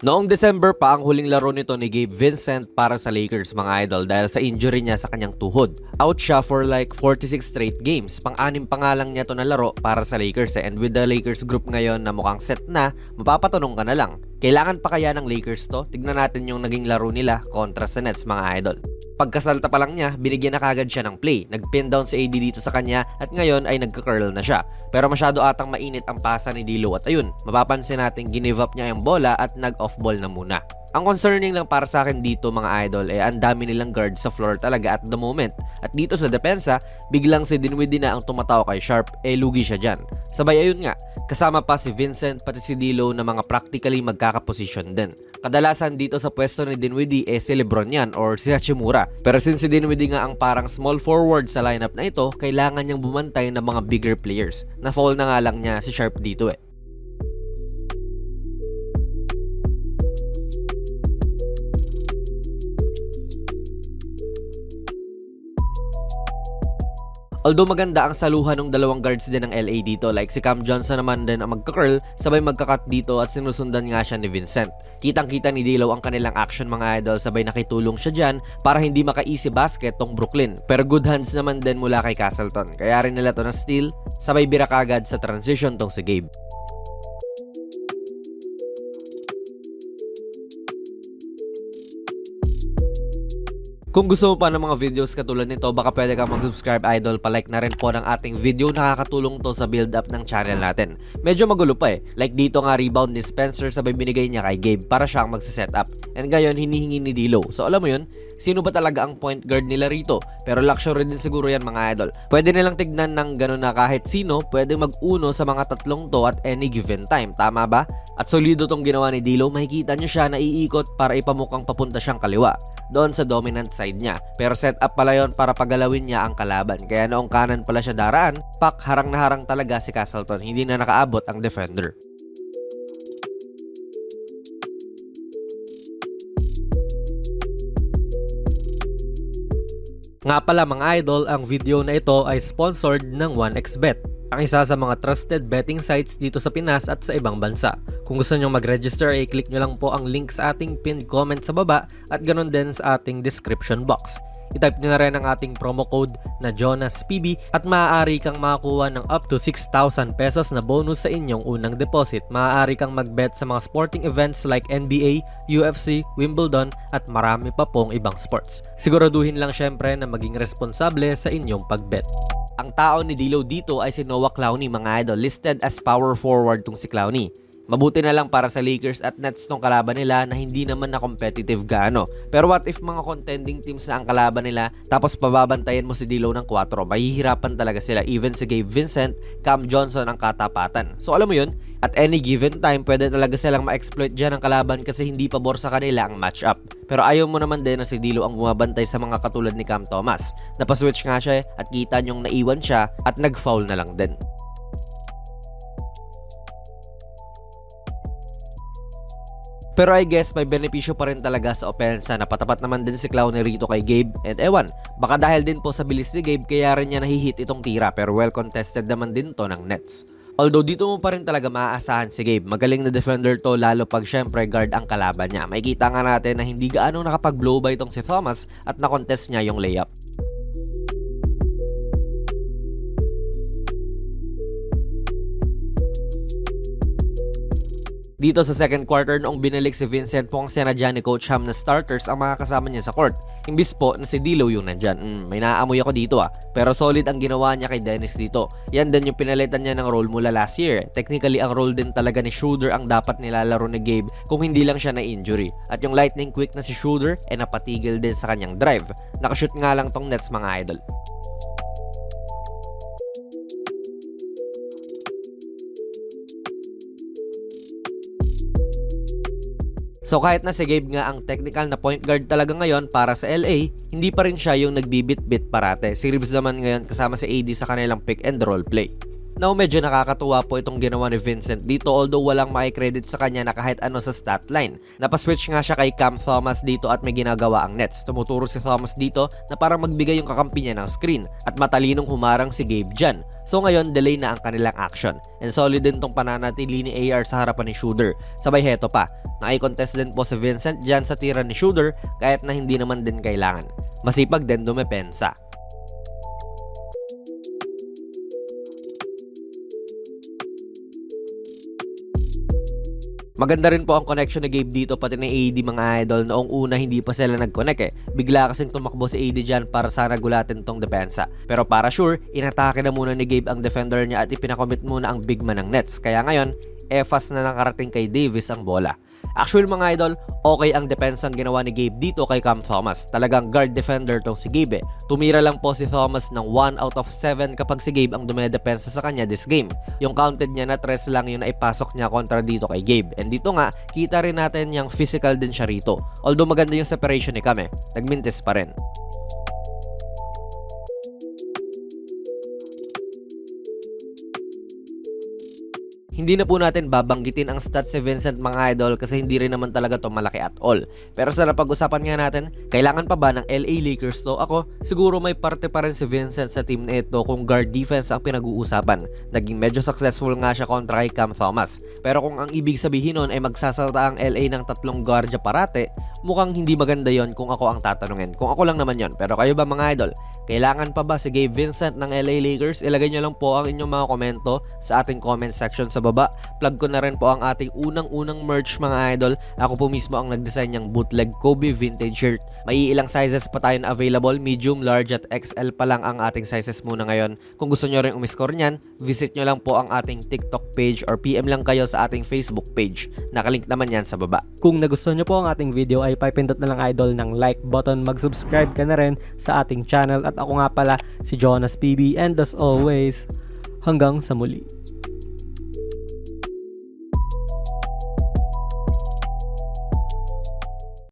Noong December pa ang huling laro nito ni Gabe Vincent para sa Lakers mga idol dahil sa injury niya sa kanyang tuhod. Out siya for like 46 straight games. Pang-anim pa nga lang niya to na laro para sa Lakers and with the Lakers group ngayon na mukhang set na, mapapatanong ka na lang. Kailangan pa kaya ng Lakers to? Tignan natin yung naging laro nila kontra sa Nets mga idol. Pagkasalta pa lang niya, binigyan na kagad siya ng play. Nag-pin down si AD dito sa kanya at ngayon ay nagka-curl na siya. Pero masyado atang mainit ang pasa ni D'Lo at ayun, mapapansin natin give up niya yung bola at nag-off ball na muna. Ang concerning lang para sa akin dito mga idol ang dami nilang guard sa floor talaga at the moment. At dito sa depensa, biglang si Dinwiddie na ang tumataw kay Sharp, lugi siya dyan. Sabay ayun nga, kasama pa si Vincent pati si D'Lo na mga practically magkakaposisyon din. Kadalasan dito sa pwesto ni Dinwiddie si LeBron yan or si Hachimura. Pero since si Dinwiddie nga ang parang small forward sa lineup na ito, kailangan niyang bumantay ng mga bigger players. Na-fall na nga lang niya si Sharp dito Although maganda ang saluhan ng dalawang guards din ng LA dito, like si Cam Johnson naman din ang magka-curl, sabay magka-cut dito at sinusundan nga siya ni Vincent. Kitang-kita ni D'Lo ang kanilang action mga idol, sabay nakitulong siya dyan para hindi maka-easy basket tong Brooklyn. Pero good hands naman din mula kay Castleton, kaya rin nila to na steal, sabay bira kagad sa transition tong si Gabe. Kung gusto mo pa ng mga videos katulad nito, baka pwede kang mag-subscribe idol, palike na rin po ng ating video, nakakatulong to sa build up ng channel natin. Medyo magulo pa like dito nga rebound ni Spencer sabay binigay niya kay Gabe para siyang magse-set up. And ngayon hinihingi ni D'Lo. So alam mo yun, sino ba talaga ang point guard nila rito? Pero luxury din siguro yan mga idol. Pwede nilang tignan ng gano'n na kahit sino pwede mag-uno sa mga tatlong to at any given time, tama ba? At solido tong ginawa ni D'Lo, makikita nyo siya na iikot para ipamukhang papunta siyang kaliwa doon sa dominant side niya. Pero set up pala yon para pagalawin niya ang kalaban. Kaya noong kanan pala siya daraan, harang na harang talaga si Castleton. Hindi na nakaabot ang defender. Nga pala mga idol, ang video na ito ay sponsored ng 1xBet, ang isa sa mga trusted betting sites dito sa Pinas at sa ibang bansa. Kung gusto nyo mag-register, click nyo lang po ang link sa ating pinned comment sa baba at ganoon din sa ating description box. I-type nyo na rin ang ating promo code na JonasPB at maaari kang makakuha ng up to 6,000 pesos na bonus sa inyong unang deposit. Maaari kang mag-bet sa mga sporting events like NBA, UFC, Wimbledon at marami pa pong ibang sports. Siguraduhin lang syempre na maging responsable sa inyong pag-bet. Ang tao ni D'Lo dito ay si Noah Clowney mga idol, listed as power forward tong si Clowney. Mabuti na lang para sa Lakers at Nets tong kalaban nila na hindi naman na competitive gaano. Pero what if mga contending teams na ang kalaban nila tapos pababantayan mo si D'Lo ng 4? Mahihirapan talaga sila. Even si Gabe Vincent, Cam Johnson ang katapatan. So alam mo yun, at any given time pwede talaga silang ma-exploit dyan ang kalaban kasi hindi pabor sa kanila ang matchup. Pero ayaw mo naman din na si D'Lo ang bumabantay sa mga katulad ni Cam Thomas. Napaswitch nga siya at kita nyong naiwan siya at nag-foul na lang din. Pero I guess may benepisyo pa rin talaga sa opensa na patapat naman din si Clowney rito kay Gabe. And ewan, baka dahil din po sa bilis ni Gabe kaya rin niya nahihit itong tira pero well contested naman din to ng Nets. Although dito mo pa rin talaga maaasahan si Gabe, magaling na defender to lalo pag syempre guard ang kalaban niya. Makikita nga natin na hindi gaano nakapag-blow by itong si Thomas at na-contest niya yung layup. Dito sa second quarter noong binalik si Vincent po ang sinadya ni Coach Ham na starters ang mga kasama niya sa court. Imbis po na si D'Lo yung nandyan. May naaamoy ako dito Pero solid ang ginawa niya kay Dennis dito. Yan din yung pinalitan niya ng role mula last year. Technically ang role din talaga ni Schroeder ang dapat nilalaro ni Gabe kung hindi lang siya na injury. At yung lightning quick na si Schroeder napatigil din sa kanyang drive. Nakashoot nga lang tong Nets mga idol. So kahit na si Gabe nga ang technical na point guard talaga ngayon para sa LA, hindi pa rin siya yung nagbibit-bit parate. Si Reeves naman ngayon kasama si AD sa kanilang pick and roll play. Now medyo nakakatuwa po itong ginawa ni Vincent dito, although walang makikredit sa kanya na kahit ano sa stat line. Napaswitch nga siya kay Cam Thomas dito at may ginagawa ang Nets. Tumuturo si Thomas dito na parang magbigay yung kakampi niya ng screen at matalinong humarang si Gabe dyan. So ngayon delay na ang kanilang action. And solid din tong pananatili ni AR sa harapan ni Shooter. Sabay heto pa, naki-contest din po si Vincent dyan sa tira ni Shooter kahit na hindi naman din kailangan. Masipag din dumepensa. Maganda rin po ang connection ni Gabe dito pati ni AD mga idol. Noong una hindi pa sila nag-connect Bigla kasing tumakbo si AD dyan para sana gulatin tong depensa. Pero para sure, inatake na muna ni Gabe ang defender niya at ipinakomit muna ang big man ng Nets. Kaya ngayon, fast na nakarating kay Davis ang bola. Actually mga idol, okay ang depensang ginawa ni Gabe dito kay Cam Thomas. Talagang guard defender tong si Gabe Tumira lang po si Thomas ng 1 out of 7 kapag si Gabe ang dumedepensa sa kanya this game. Yung counted niya na 3 lang yun na ipasok niya kontra dito kay Gabe. And dito nga, kita rin natin yung physical din siya rito. Although maganda yung separation ni Cam nagmintis pa rin. Hindi na po natin babanggitin ang stats si Vincent mga idol kasi hindi rin naman talaga to malaki at all. Pero sa napag-usapan nga natin, kailangan pa ba ng LA Lakers to? Ako, siguro may parte pa rin si Vincent sa team na ito kung guard defense ang pinag-uusapan. Naging medyo successful nga siya kontra kay Cam Thomas. Pero kung ang ibig sabihin nun ay magsasata ang LA ng 3 guardia parate, mukhang hindi maganda yon kung ako ang tatanungin. Kung ako lang naman yon. Pero kayo ba mga idol? Kailangan pa ba si Gabe Vincent ng LA Lakers? Ilagay nyo lang po ang inyong mga komento sa ating comment section sa baba. Plug ko na rin po ang ating unang-unang merch mga idol. Ako po mismo ang nag-design ng bootleg Kobe vintage shirt. May ilang sizes pa tayo na available. Medium, large at XL pa lang ang ating sizes muna ngayon. Kung gusto nyo rin umiscore nyan, visit nyo lang po ang ating TikTok page or PM lang kayo sa ating Facebook page. Nakalink naman yan sa baba. Kung nagustuhan nyo po ang ating video ay papindot na lang idol ng like button, mag-subscribe ka na rin sa ating channel at ako nga pala si Jonas PB and as always, hanggang sa muli.